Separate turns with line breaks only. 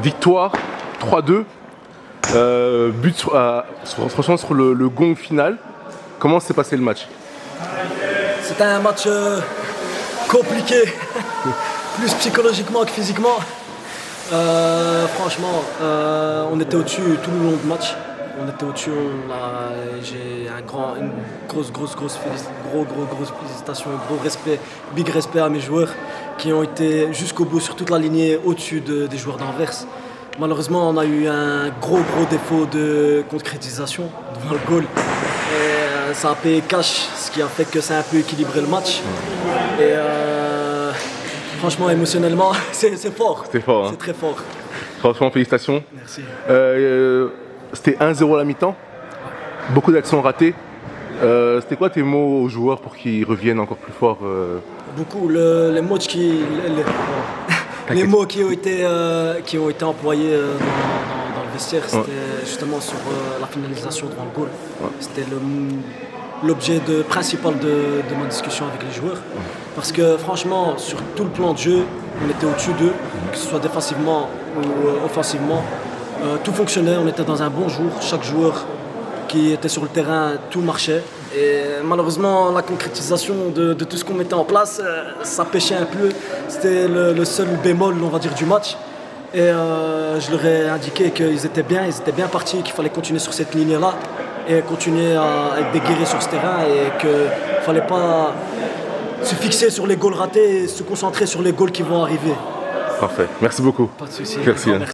Victoire 3-2, but sur le gong final. Comment s'est passé le match?
C'était un match compliqué, plus psychologiquement que physiquement. Franchement, on était au-dessus tout le long du match. On était au-dessus, j'ai une grosse félicitation, un gros respect, big respect à mes joueurs qui ont été jusqu'au bout sur toute la lignée au-dessus des joueurs d'Anvers. Malheureusement, on a eu un gros défaut de concrétisation devant le goal. Et, ça a payé cash, ce qui a fait que ça a un peu équilibré le match. Et franchement, émotionnellement, c'est fort.
C'était fort, hein.
C'est très fort.
Franchement, félicitations.
Merci.
C'était 1-0 à la mi-temps. Beaucoup d'actions ratées. C'était quoi tes mots aux joueurs pour qu'ils reviennent encore plus fort?
Beaucoup. Les mots qui ont été employés dans le vestiaire, c'était justement sur la finalisation devant le goal. Ouais. C'était l'objet principal de ma discussion avec les joueurs. Parce que franchement, sur tout le plan de jeu, on était au-dessus d'eux, que ce soit défensivement ou offensivement. Tout fonctionnait, on était dans un bon jour. Chaque joueur qui était sur le terrain, tout marchait. Et malheureusement, la concrétisation de tout ce qu'on mettait en place, ça pêchait un peu. C'était le seul bémol, on va dire, du match. Et je leur ai indiqué qu'ils étaient bien partis, qu'il fallait continuer sur cette ligne-là et continuer à être déguerrés sur ce terrain et qu'il ne fallait pas se fixer sur les goals ratés et se concentrer sur les goals qui vont arriver.
Parfait, merci beaucoup.
Pas de souci.
Merci.